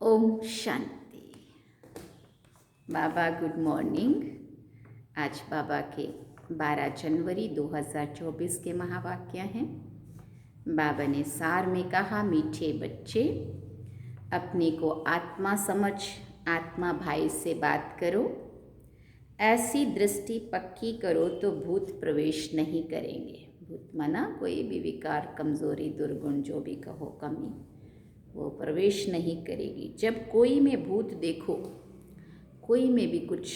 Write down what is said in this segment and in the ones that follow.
ओम शांति। बाबा good morning. आज बाबा के 12 जनवरी 2024 के महावाक्य हैं। बाबा ने सार में कहा, मीठे बच्चे, अपने को आत्मा समझ आत्मा भाई से बात करो। ऐसी दृष्टि पक्की करो तो भूत प्रवेश नहीं करेंगे। भूत माना कोई भी विकार, कमजोरी, दुर्गुण, जो भी कहो, कमी, वो प्रवेश नहीं करेगी। जब कोई में भूत देखो, कोई में भी कुछ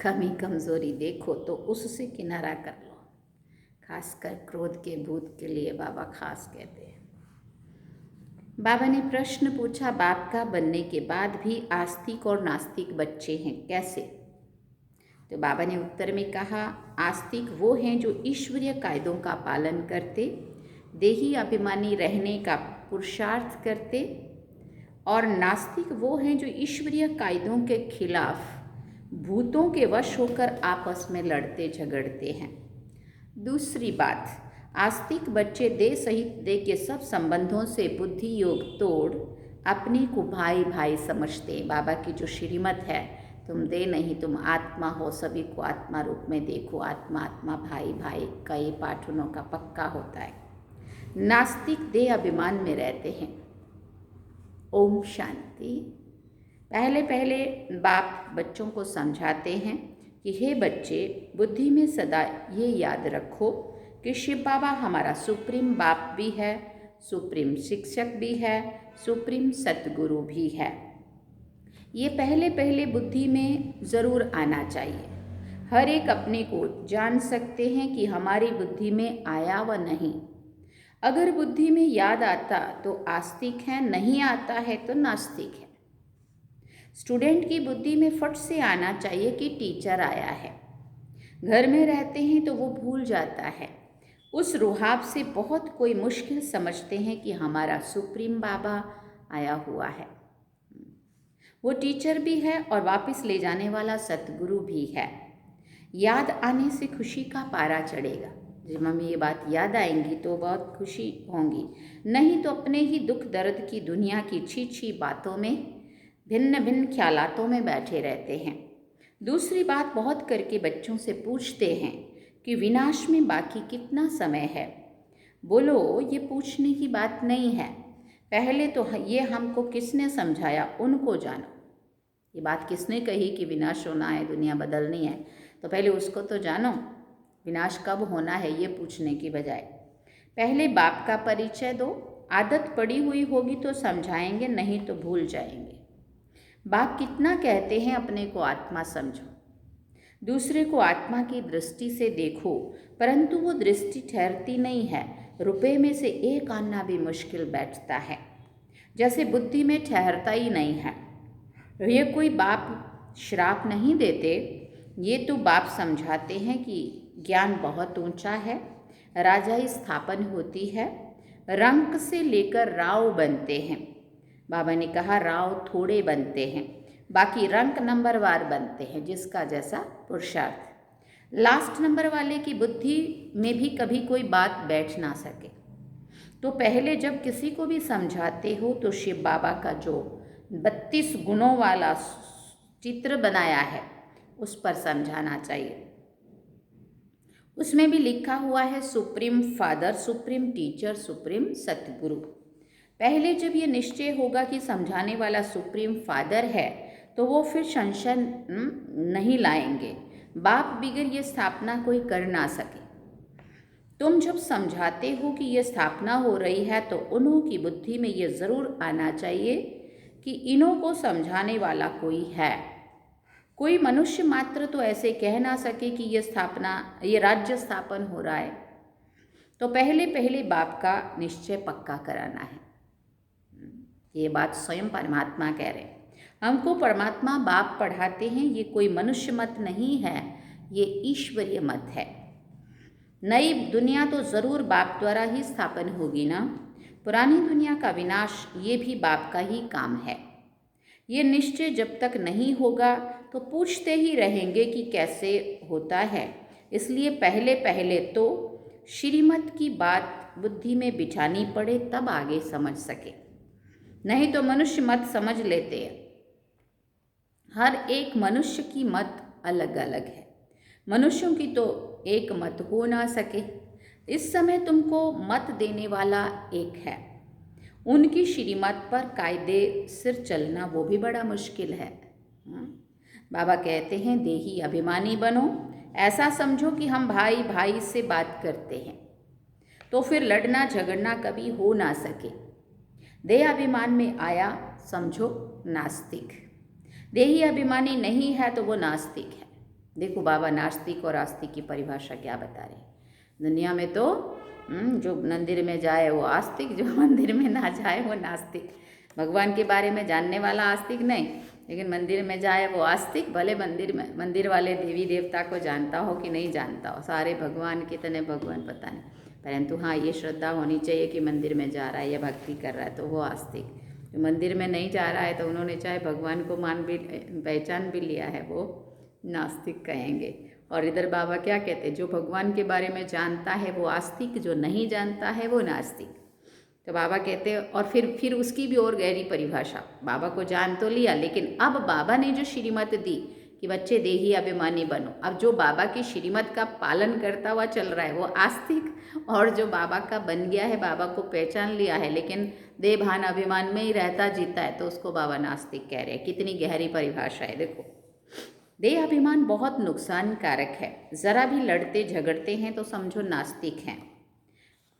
कमी कमजोरी देखो तो उससे किनारा कर लो। खासकर क्रोध के भूत के लिए बाबा खास कहते हैं। बाबा ने प्रश्न पूछा, बाप का बनने के बाद भी आस्तिक और नास्तिक बच्चे हैं, कैसे? तो बाबा ने उत्तर में कहा, आस्तिक वो हैं जो ईश्वरीय कायदों का पालन करते, देही अभिमानी रहने का पुरुषार्थ करते, और नास्तिक वो हैं जो ईश्वरीय कायदों के खिलाफ भूतों के वश होकर आपस में लड़ते झगड़ते हैं। दूसरी बात, आस्तिक बच्चे देह सहित देह के सब संबंधों से बुद्धि योग तोड़ अपने को भाई भाई समझते। बाबा की जो श्रीमत है, तुम दे नहीं, तुम आत्मा हो, सभी को आत्मा रूप में देखो। आत्मा आत्मा, भाई भाई, कई पाठनों का पक्का होता है। नास्तिक देह अभिमान में रहते हैं। ओम शांति। पहले पहले बाप बच्चों को समझाते हैं कि हे बच्चे, बुद्धि में सदा ये याद रखो कि शिव बाबा हमारा सुप्रीम बाप भी है, सुप्रीम शिक्षक भी है, सुप्रीम सतगुरु भी है। ये पहले पहले बुद्धि में ज़रूर आना चाहिए। हर एक अपने को जान सकते हैं कि हमारी बुद्धि में आया व नहीं। अगर बुद्धि में याद आता तो आस्तिक है, नहीं आता है तो नास्तिक है। स्टूडेंट की बुद्धि में फट से आना चाहिए कि टीचर आया है। घर में रहते हैं तो वो भूल जाता है। उस रुहाब से बहुत कोई मुश्किल समझते हैं कि हमारा सुप्रीम बाबा आया हुआ है। वो टीचर भी है और वापस ले जाने वाला सतगुरु भी है। याद आने से खुशी का पारा चढ़ेगा। जब मम्मी ये बात याद आएंगी तो बहुत खुशी होंगी, नहीं तो अपने ही दुख दर्द की दुनिया की छी बातों में, भिन्न भिन्न ख्यालातों में बैठे रहते हैं। दूसरी बात, बहुत करके बच्चों से पूछते हैं कि विनाश में बाकी कितना समय है। बोलो, ये पूछने की बात नहीं है। पहले तो ये हमको किसने समझाया, उनको जानो। ये बात किसने कही कि विनाश होना है, दुनिया बदलनी है, तो पहले उसको तो जानो। विनाश कब होना है ये पूछने की बजाय पहले बाप का परिचय दो। आदत पड़ी हुई होगी तो समझाएंगे, नहीं तो भूल जाएंगे। बाप कितना कहते हैं, अपने को आत्मा समझो, दूसरे को आत्मा की दृष्टि से देखो, परंतु वो दृष्टि ठहरती नहीं है। रुपए में से एक आना भी मुश्किल बैठता है, जैसे बुद्धि में ठहरता ही नहीं है। ये कोई बाप श्राप नहीं देते, ये तो बाप समझाते हैं कि ज्ञान बहुत ऊंचा है, राजाई स्थापन होती है, रंक से लेकर राव बनते हैं। बाबा ने कहा, राव थोड़े बनते हैं, बाकी रंक नंबरवार बनते हैं, जिसका जैसा पुरुषार्थ। लास्ट नंबर वाले की बुद्धि में भी कभी कोई बात बैठ ना सके। तो पहले जब किसी को भी समझाते हो तो शिव बाबा का जो 32 गुणों वाला चित्र बनाया है उस पर समझाना चाहिए। उसमें भी लिखा हुआ है supreme father, supreme teacher, supreme सतगुरु। पहले जब ये निश्चय होगा कि समझाने वाला सुप्रीम फादर है तो वो फिर संशय नहीं लाएंगे। बाप बिगर ये स्थापना कोई कर ना सके। तुम जब समझाते हो कि ये स्थापना हो रही है तो उन्हों की बुद्धि में ये ज़रूर आना चाहिए कि इन्हों को समझाने वाला कोई है। कोई मनुष्य मात्र तो ऐसे कह ना सके कि ये राज्य स्थापन हो रहा है। तो पहले पहले बाप का निश्चय पक्का कराना है। ये बात स्वयं परमात्मा कह रहे हैं। हमको परमात्मा बाप पढ़ाते हैं। ये कोई मनुष्य मत नहीं है, ये ईश्वरीय मत है। नई दुनिया तो ज़रूर बाप द्वारा ही स्थापन होगी ना। पुरानी दुनिया का विनाश ये भी बाप का ही काम है। ये निश्चय जब तक नहीं होगा तो पूछते ही रहेंगे कि कैसे होता है। इसलिए पहले पहले तो श्रीमत की बात बुद्धि में बिठानी पड़े, तब आगे समझ सके। नहीं तो मनुष्य मत समझ लेते हैं। हर एक मनुष्य की मत अलग अलग है, मनुष्यों की तो एक मत हो ना सके। इस समय तुमको मत देने वाला एक है, उनकी श्रीमत पर कायदे सिर चलना वो भी बड़ा मुश्किल है। बाबा कहते हैं देही अभिमानी बनो, ऐसा समझो कि हम भाई भाई से बात करते हैं, तो फिर लड़ना झगड़ना कभी हो ना सके। देह अभिमान में आया समझो नास्तिक, देही अभिमानी नहीं है तो वो नास्तिक है। देखो बाबा नास्तिक और आस्तिक की परिभाषा क्या बता रहे हैं। दुनिया में तो जो मंदिर में जाए वो आस्तिक, जो मंदिर में ना जाए वो नास्तिक। भगवान के बारे में जानने वाला आस्तिक नहीं, लेकिन मंदिर में जाए वो आस्तिक। भले मंदिर वाले देवी देवता को जानता हो कि नहीं जानता हो, सारे भगवान कितने भगवान पता नहीं, परंतु हाँ ये श्रद्धा होनी चाहिए कि मंदिर में जा रहा है या भक्ति कर रहा है तो वो आस्तिक। जो मंदिर में नहीं जा रहा है तो उन्होंने चाहे भगवान को पहचान भी लिया है, वो नास्तिक कहेंगे। और इधर बाबा क्या कहते हैं, जो भगवान के बारे में जानता है वो आस्तिक, जो नहीं जानता है वो नास्तिक। तो बाबा कहते हैं, और फिर उसकी भी और गहरी परिभाषा। बाबा को जान तो लिया, लेकिन अब बाबा ने जो श्रीमत दी कि बच्चे देही अभिमानी बनो, अब जो बाबा की श्रीमत का पालन करता हुआ चल रहा है वो आस्तिक, और जो बाबा का बन गया है, बाबा को पहचान लिया है लेकिन देह भान अभिमान में ही रहता जीता है, तो उसको बाबा नास्तिक कह रहे हैं। कितनी गहरी परिभाषा है देखो। देह अभिमान बहुत नुकसानकारक है, ज़रा भी लड़ते झगड़ते हैं तो समझो नास्तिक हैं।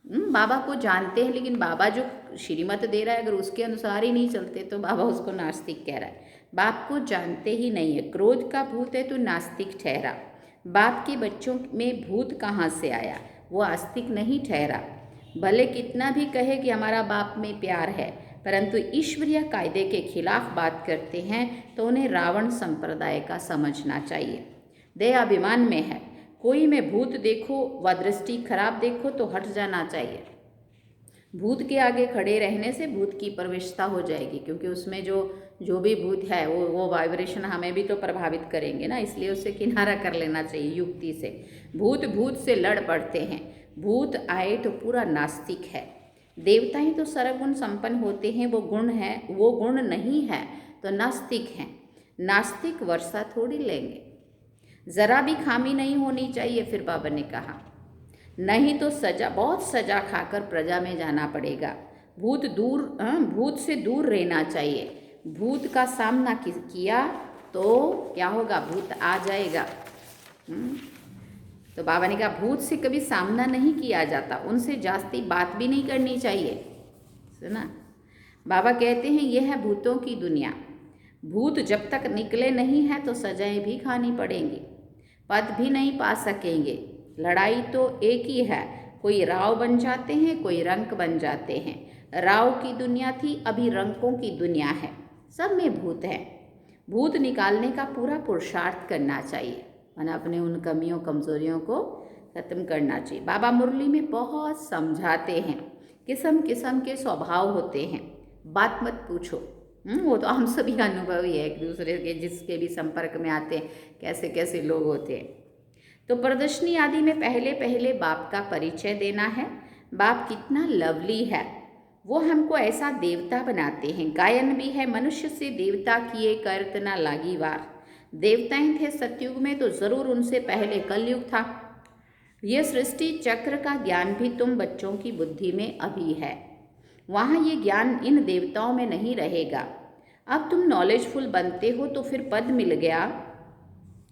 बाबा को जानते हैं लेकिन बाबा जो श्रीमत दे रहा है अगर उसके अनुसार ही नहीं चलते तो बाबा उसको नास्तिक कह रहा है। बाप को जानते ही नहीं है, क्रोध का भूत है तो नास्तिक ठहरा। बाप के बच्चों में भूत कहाँ से आया, वो आस्तिक नहीं ठहरा। भले कितना भी कहे कि हमारा बाप में प्यार है, परंतु ईश्वरीय कायदे के खिलाफ बात करते हैं तो उन्हें रावण संप्रदाय का समझना चाहिए। देह अभिमान में है, कोई में भूत देखो व दृष्टि खराब देखो तो हट जाना चाहिए। भूत के आगे खड़े रहने से भूत की प्रवेशता हो जाएगी, क्योंकि उसमें जो भी भूत है वो वाइब्रेशन हमें भी तो प्रभावित करेंगे ना, इसलिए उससे किनारा कर लेना चाहिए युक्ति से। भूत से लड़ पड़ते हैं, भूत आए तो पूरा नास्तिक है। देवताएं तो सर्वगुण संपन्न होते हैं, वो गुण नहीं है तो नास्तिक हैं। नास्तिक वर्षा थोड़ी लेंगे, ज़रा भी खामी नहीं होनी चाहिए। फिर बाबा ने कहा नहीं तो बहुत सजा खाकर प्रजा में जाना पड़ेगा। भूत से दूर रहना चाहिए। भूत का सामना किया तो क्या होगा, भूत आ जाएगा। तो बाबा ने कहा भूत से कभी सामना नहीं किया जाता, उनसे जास्ती बात भी नहीं करनी चाहिए। सुना, बाबा कहते हैं यह है भूतों की दुनिया। भूत जब तक निकले नहीं है तो सजाएं भी खानी पड़ेंगी, पद भी नहीं पा सकेंगे। लड़ाई तो एक ही है, कोई राव बन जाते हैं, कोई रंक बन जाते हैं। राव की दुनिया थी, अभी रंकों की दुनिया है, सब में भूत है। भूत निकालने का पूरा पुरुषार्थ करना चाहिए, माना अपने उन कमियों कमजोरियों को खत्म करना चाहिए। बाबा मुरली में बहुत समझाते हैं, किस्म किस्म के स्वभाव होते हैं, बात मत पूछो। वो तो हम सभी अनुभवी है, एक दूसरे के जिसके भी संपर्क में आते हैं कैसे कैसे लोग होते हैं। तो प्रदर्शनी आदि में पहले बाप का परिचय देना है। बाप कितना लवली है, वो हमको ऐसा देवता बनाते हैं। गायन भी है, मनुष्य से देवता किए करत ना लागी वार। देवताएं थे सतयुग में तो जरूर उनसे पहले कलयुग था। यह सृष्टि चक्र का ज्ञान भी तुम बच्चों की बुद्धि में अभी है, वहाँ ये ज्ञान इन देवताओं में नहीं रहेगा। अब तुम नॉलेजफुल बनते हो तो फिर पद मिल गया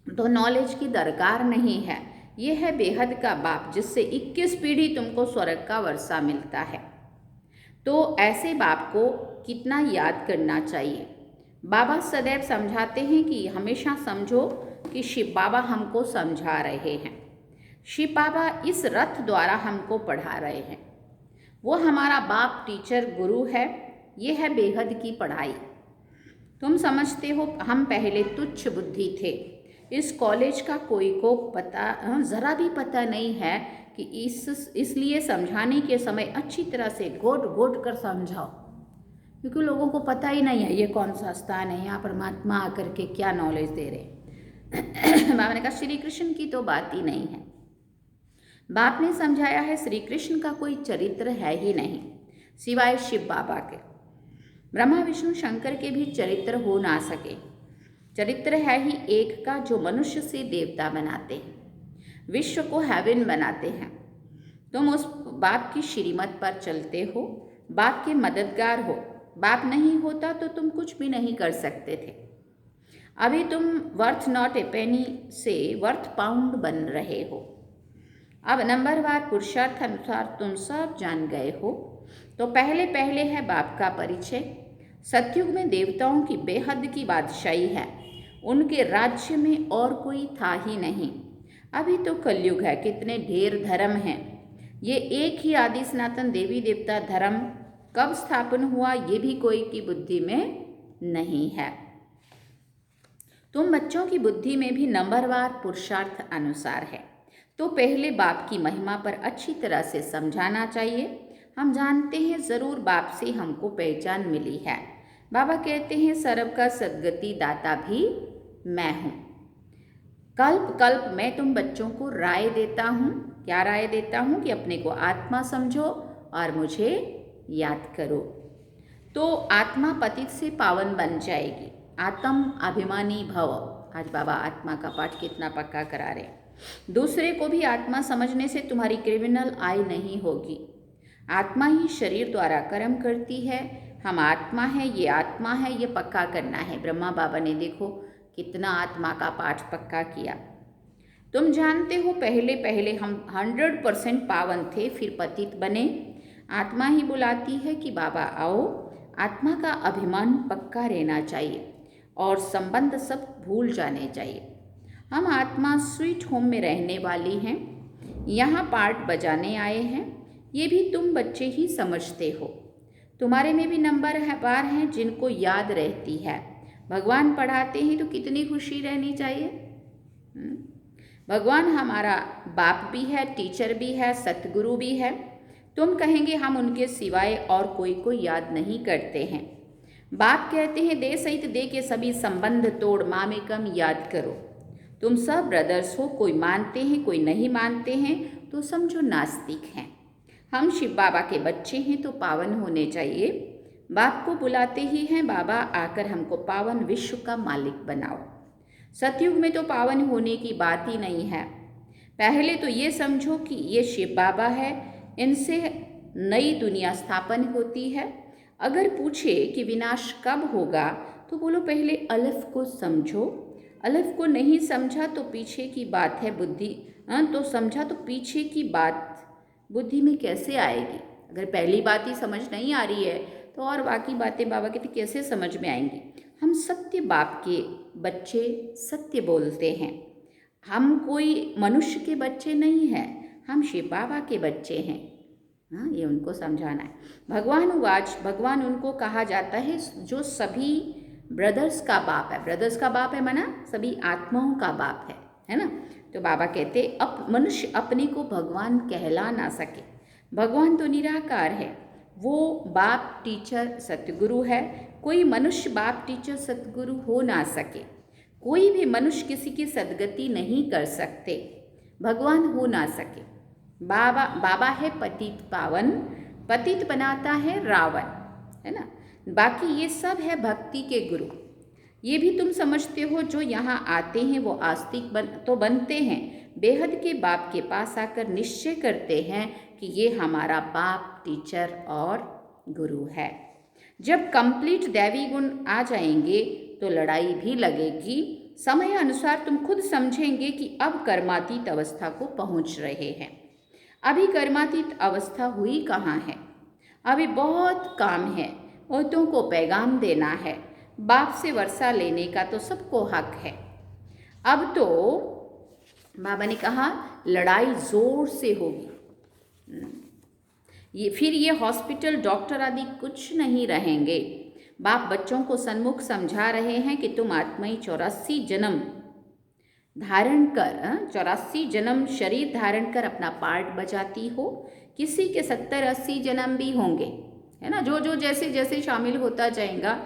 तो नॉलेज की दरकार नहीं है। ये है बेहद का बाप, जिससे 21 पीढ़ी तुमको स्वर्ग का वर्षा मिलता है। तो ऐसे बाप को कितना याद करना चाहिए। बाबा सदैव समझाते हैं कि हमेशा समझो कि शिव बाबा हमको समझा रहे हैं, शिव बाबा इस रथ द्वारा हमको पढ़ा रहे हैं। वो हमारा बाप, टीचर, गुरु है। ये है बेहद की पढ़ाई। तुम समझते हो हम पहले तुच्छ बुद्धि थे, इस कॉलेज का कोई को पता ज़रा भी पता नहीं है कि इसलिए समझाने के समय अच्छी तरह से घोट कर समझाओ, क्योंकि लोगों को पता ही नहीं है ये कौन सा स्थान है, यहाँ परमात्मा आकर के क्या नॉलेज दे रहे। बाबा ने कहा श्री कृष्ण की तो बात ही नहीं है। बाप ने समझाया है श्री कृष्ण का कोई चरित्र है ही नहीं सिवाय शिव बाबा के। ब्रह्मा विष्णु शंकर के भी चरित्र हो ना सके। चरित्र है ही एक का जो मनुष्य से देवता बनाते हैं, विश्व को हेवन बनाते हैं। तुम उस बाप की श्रीमत पर चलते हो, बाप के मददगार हो। बाप नहीं होता तो तुम कुछ भी नहीं कर सकते थे। अभी तुम वर्थ नॉट ए पेनी से वर्थ पाउंड बन रहे हो। अब नंबरवार पुरुषार्थ अनुसार तुम सब जान गए हो। तो पहले पहले है बाप का परिचय। सतयुग में देवताओं की बेहद की बादशाही है, उनके राज्य में और कोई था ही नहीं। अभी तो कलयुग है, कितने ढेर धर्म हैं। ये एक ही आदि सनातन देवी देवता धर्म कब स्थापन हुआ ये भी कोई की बुद्धि में नहीं है। तुम बच्चों की बुद्धि में भी नंबरवार पुरुषार्थ अनुसार है। तो पहले बाप की महिमा पर अच्छी तरह से समझाना चाहिए। हम जानते हैं ज़रूर बाप से हमको पहचान मिली है। बाबा कहते हैं सर्व का सद्गति दाता भी मैं हूँ। कल्प कल्प मैं तुम बच्चों को राय देता हूँ। क्या राय देता हूँ? कि अपने को आत्मा समझो और मुझे याद करो, तो आत्मा पतित से पावन बन जाएगी। आत्म अभिमानी भव। आज बाबा आत्मा का पाठ कितना पक्का करा रहे। दूसरे को भी आत्मा समझने से तुम्हारी क्रिमिनल आय नहीं होगी। आत्मा ही शरीर द्वारा कर्म करती है। हम आत्मा है, ये आत्मा है, ये पक्का करना है। ब्रह्मा बाबा ने देखो कितना आत्मा का पाठ पक्का किया। तुम जानते हो पहले पहले हम 100% पावन थे, फिर पतित बने। आत्मा ही बुलाती है कि बाबा आओ। आत्मा का अभिमान पक्का रहना चाहिए और संबंध सब भूल जाने चाहिए। हम आत्मा स्वीट होम में रहने वाली हैं, यहाँ पार्ट बजाने आए हैं। ये भी तुम बच्चे ही समझते हो। तुम्हारे में भी नंबर है बार हैं जिनको याद रहती है। भगवान पढ़ाते हैं तो कितनी खुशी रहनी चाहिए। भगवान हमारा बाप भी है, टीचर भी है, सतगुरु भी है। तुम कहेंगे हम उनके सिवाय और कोई को याद नहीं करते हैं। बाप कहते हैं दे सहित दे के सभी संबंध तोड़ माँ में कम याद करो। तुम सब ब्रदर्स हो, कोई मानते हैं कोई नहीं मानते हैं, तो समझो नास्तिक हैं। हम शिव बाबा के बच्चे हैं तो पावन होने चाहिए। बाप को बुलाते ही हैं बाबा आकर हमको पावन विश्व का मालिक बनाओ। सतयुग में तो पावन होने की बात ही नहीं है। पहले तो ये समझो कि ये शिव बाबा है, इनसे नई दुनिया स्थापन होती है। अगर पूछे कि विनाश कब होगा तो बोलो पहले अलफ को समझो। अलफ को नहीं समझा तो पीछे की बात है बुद्धि, तो समझा तो पीछे की बात बुद्धि में कैसे आएगी। अगर पहली बात ही समझ नहीं आ रही है तो और बाकी बातें बाबा कहते कैसे समझ में आएंगी। हम सत्य बाप के बच्चे सत्य बोलते हैं। हम कोई मनुष्य के बच्चे नहीं हैं, हम शिव बाबा के बच्चे हैं। हाँ, ये उनको समझाना है। भगवान उवाच, भगवान उनको कहा जाता है जो सभी ब्रदर्स का बाप है। ब्रदर्स का बाप है माना सभी आत्माओं का बाप है ना। तो बाबा कहते अब मनुष्य अपने को भगवान कहला ना सके। भगवान तो निराकार है, वो बाप टीचर सतगुरु है। कोई मनुष्य बाप टीचर सतगुरु हो ना सके। कोई भी मनुष्य किसी की सदगति नहीं कर सकते, भगवान हो ना सके। बाबा है पतित पावन, पतित बनाता है रावण, है ना। बाकी ये सब है भक्ति के गुरु। ये भी तुम समझते हो जो यहाँ आते हैं वो आस्तिक तो बनते हैं, बेहद के बाप के पास आकर निश्चय करते हैं कि ये हमारा बाप टीचर और गुरु है। जब कंप्लीट दैवी गुण आ जाएंगे तो लड़ाई भी लगेगी। समय अनुसार तुम खुद समझेंगे कि अब कर्मातीत अवस्था को पहुँच रहे हैं। अभी कर्मातीत अवस्था हुई कहाँ है, अभी बहुत काम है। औरतों को पैगाम देना है, बाप से वर्षा लेने का तो सबको हक है। अब तो बाबा ने कहा लड़ाई जोर से होगी। फिर ये हॉस्पिटल डॉक्टर आदि कुछ नहीं रहेंगे। बाप बच्चों को सन्मुख समझा रहे हैं कि तुम आत्माई 84 जन्म धारण कर 84 जन्म शरीर धारण कर अपना पार्ट बजाती हो। किसी के 70-80 जन्म भी होंगे, है ना। जो जो जैसे जैसे शामिल होता जाएगा,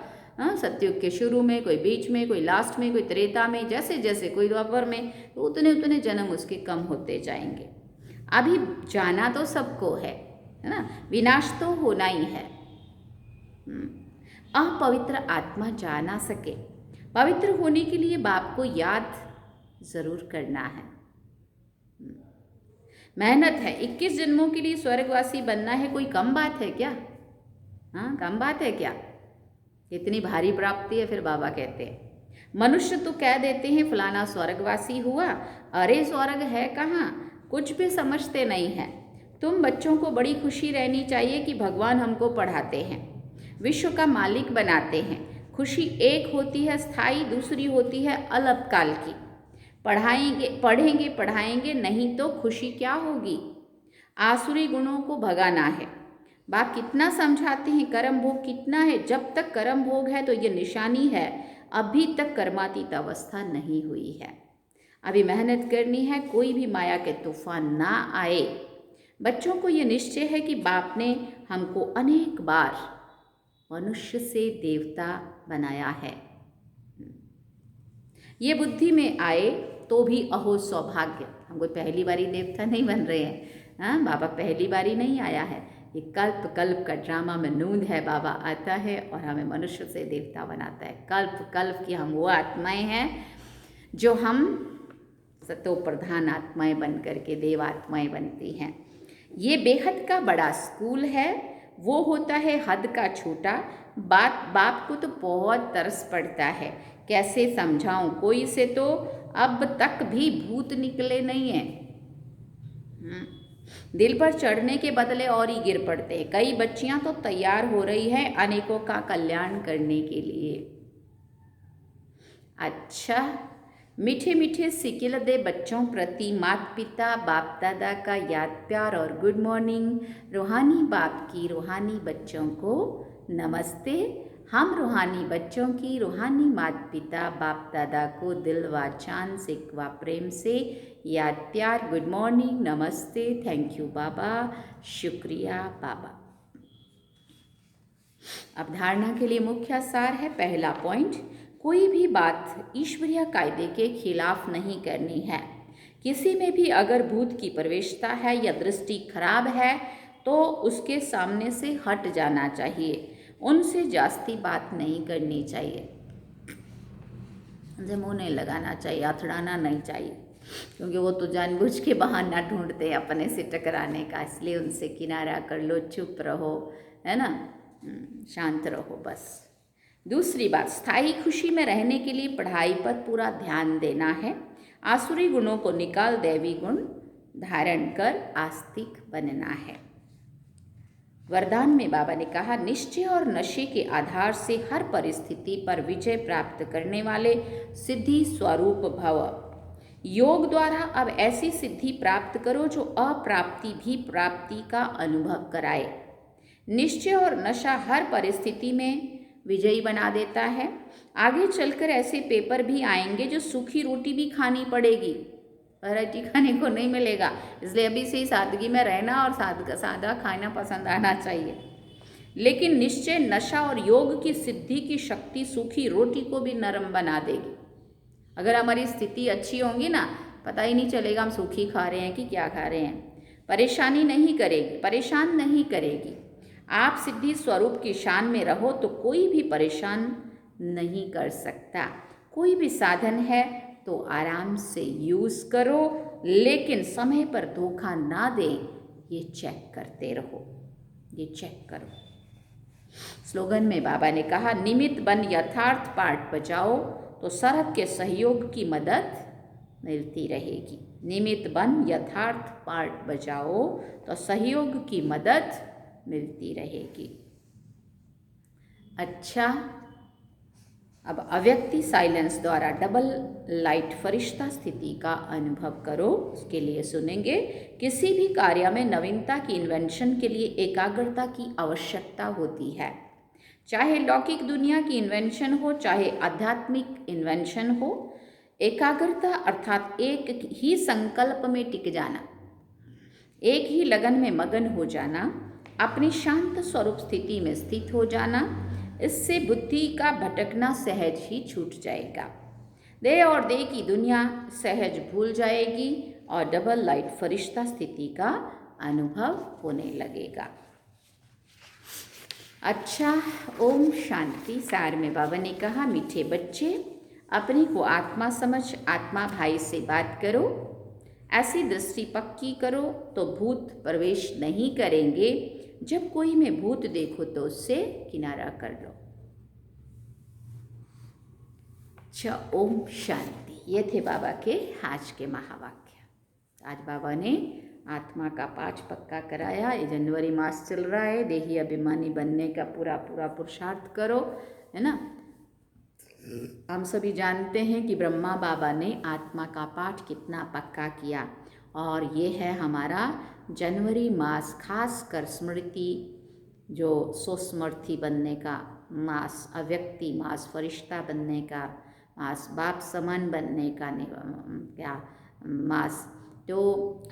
सतयुग के शुरू में, कोई बीच में, कोई लास्ट में, कोई त्रेता में, जैसे जैसे कोई द्वापर में, तो उतने उतने जन्म उसके कम होते जाएंगे। अभी जाना तो सबको है ना, विनाश तो होना ही है। अपवित्र आत्मा जा ना सके। पवित्र होने के लिए बाप को याद जरूर करना है। मेहनत है। 21 जन्मों के लिए स्वर्गवासी बनना है, कोई कम बात है क्या? हाँ, कम बात है क्या? इतनी भारी प्राप्ति है। फिर बाबा कहते हैं, मनुष्य तो कह देते हैं फलाना स्वर्गवासी हुआ, अरे स्वर्ग है कहाँ, कुछ भी समझते नहीं है। तुम बच्चों को बड़ी खुशी रहनी चाहिए कि भगवान हमको पढ़ाते हैं, विश्व का मालिक बनाते हैं। खुशी एक होती है स्थायी, दूसरी होती है अल्पकाल की। पढ़ेंगे पढ़ाएंगे नहीं तो खुशी क्या होगी? आसुरी गुणों को भगाना है। बाप कितना समझाते हैं, कर्म भोग कितना है। जब तक कर्म भोग है तो ये निशानी है अभी तक कर्मातीत अवस्था नहीं हुई है। अभी मेहनत करनी है, कोई भी माया के तूफान ना आए। बच्चों को ये निश्चय है कि बाप ने हमको अनेक बार मनुष्य से देवता बनाया है। ये बुद्धि में आए तो भी अहो सौभाग्य, हम कोई पहली बारी देवता नहीं बन रहे हैं। हाँ, बाबा पहली बारी नहीं आया है, ये कल्प कल्प का ड्रामा में नूंद है। बाबा आता है और हमें मनुष्य से देवता बनाता है। कल्प कल्प की हम वो आत्माएं हैं जो हम सतो प्रधान आत्माएं बन करके देव आत्माएं बनती हैं। ये बेहद का बड़ा स्कूल है, वो होता है हद का छोटा। बाप को तो बहुत तरस पड़ता है, कैसे समझाऊं, कोई से तो अब तक भी भूत निकले नहीं हैं। दिल पर चढ़ने के बदले और ही गिर पड़ते हैं। कई बच्चियां तो तैयार हो रही है अनेकों का कल्याण करने के लिए। अच्छा, मीठे मीठे सिकिल दे बच्चों प्रति माता पिता बाप दादा का याद प्यार और गुड मॉर्निंग। रूहानी बाप की रूहानी बच्चों को नमस्ते। हम रूहानी बच्चों की रूहानी माता पिता बाप दादा को दिल व जान से व प्रेम से याद प्यार, गुड मॉर्निंग, नमस्ते, थैंक यू बाबा, शुक्रिया बाबा। अवधारणा के लिए मुख्य सार है। पहला पॉइंट, कोई भी बात ईश्वरीय कायदे के खिलाफ नहीं करनी है। किसी में भी अगर भूत की प्रवेशता है या दृष्टि खराब है तो उसके सामने से हट जाना चाहिए, उनसे जास्ती बात नहीं करनी चाहिए, उनसे मुँह नहीं लगाना चाहिए, अथड़ाना नहीं चाहिए, क्योंकि वो तो जानबूझ के बहाना ढूंढते हैं अपने से टकराने का। इसलिए उनसे किनारा कर लो, चुप रहो, है ना, शांत रहो बस। दूसरी बात, स्थायी खुशी में रहने के लिए पढ़ाई पर पूरा ध्यान देना है। आसुरी गुणों को निकाल दैवी गुण धारण कर आस्तिक बनना है। वरदान में बाबा ने कहा, निश्चय और नशे के आधार से हर परिस्थिति पर विजय प्राप्त करने वाले सिद्धि स्वरूप भव। योग द्वारा अब ऐसी सिद्धि प्राप्त करो जो अप्राप्ति भी प्राप्ति का अनुभव कराए। निश्चय और नशा हर परिस्थिति में विजयी बना देता है। आगे चलकर ऐसे पेपर भी आएंगे जो सूखी रोटी भी खानी पड़ेगी, वैरायटी खाने को नहीं मिलेगा। इसलिए अभी से ही सादगी में रहना और सादा खाना पसंद आना चाहिए। लेकिन निश्चय, नशा और योग की सिद्धि की शक्ति सूखी रोटी को भी नरम बना देगी। अगर हमारी स्थिति अच्छी होगी ना, पता ही नहीं चलेगा हम सूखी खा रहे हैं कि क्या खा रहे हैं। परेशान नहीं करेगी। आप सिद्धि स्वरूप की शान में रहो तो कोई भी परेशान नहीं कर सकता। कोई भी साधन है तो आराम से यूज़ करो, लेकिन समय पर धोखा ना दें, ये चेक करते रहो, ये चेक करो। स्लोगन में बाबा ने कहा, निमित्त बन यथार्थ पाठ बजाओ तो सड़क के सहयोग की मदद मिलती रहेगी। निमित्त बन यथार्थ पाठ बजाओ तो सहयोग की मदद मिलती रहेगी। अच्छा, अब अव्यक्ति साइलेंस द्वारा डबल लाइट फरिश्ता स्थिति का अनुभव करो। उसके लिए सुनेंगे, किसी भी कार्य में नवीनता की इन्वेंशन के लिए एकाग्रता की आवश्यकता होती है। चाहे लौकिक दुनिया की इन्वेंशन हो, चाहे आध्यात्मिक इन्वेंशन हो, एकाग्रता अर्थात एक ही संकल्प में टिक जाना, एक ही लगन में मगन हो जाना, अपनी शांत स्वरूप स्थिति में स्थित हो जाना, इससे बुद्धि का भटकना सहज ही छूट जाएगा। देह और देह की दुनिया सहज भूल जाएगी और डबल लाइट फरिश्ता स्थिति का अनुभव होने लगेगा। अच्छा, ओम शांति। सार में बाबा ने कहा, मीठे बच्चे, अपने को आत्मा समझ आत्मा भाई से बात करो। ऐसी दृष्टि पक्की करो तो भूत प्रवेश नहीं करेंगे। जब कोई में भूत देखो तो उससे किनारा कर लो। अच्छा, ओम शांति। ये थे बाबा के आज के महावाक्य। आज बाबा ने आत्मा का पाठ पक्का कराया। ये जनवरी मास चल रहा है, देही अभिमानी बनने का पूरा पूरा पुरुषार्थ करो, है ना। हम सभी जानते हैं कि ब्रह्मा बाबा ने आत्मा का पाठ कितना पक्का किया, और ये है हमारा जनवरी मास, खास कर स्मृति, जो सुस्मर्थी बनने का मास, अव्यक्ति मास, फरिश्ता बनने का मास, बाप समान बनने का क्या मास। तो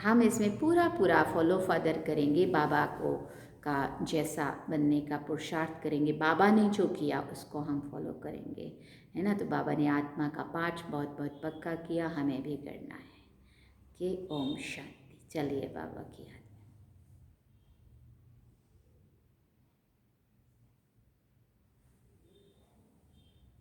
हम इसमें पूरा पूरा फॉलो फादर करेंगे, बाबा को का जैसा बनने का पुरुषार्थ करेंगे। बाबा ने जो किया उसको हम फॉलो करेंगे, है ना। तो बाबा ने आत्मा का पाठ बहुत बहुत पक्का किया, हमें भी करना है। कि ओम शांति। चलिए बाबा की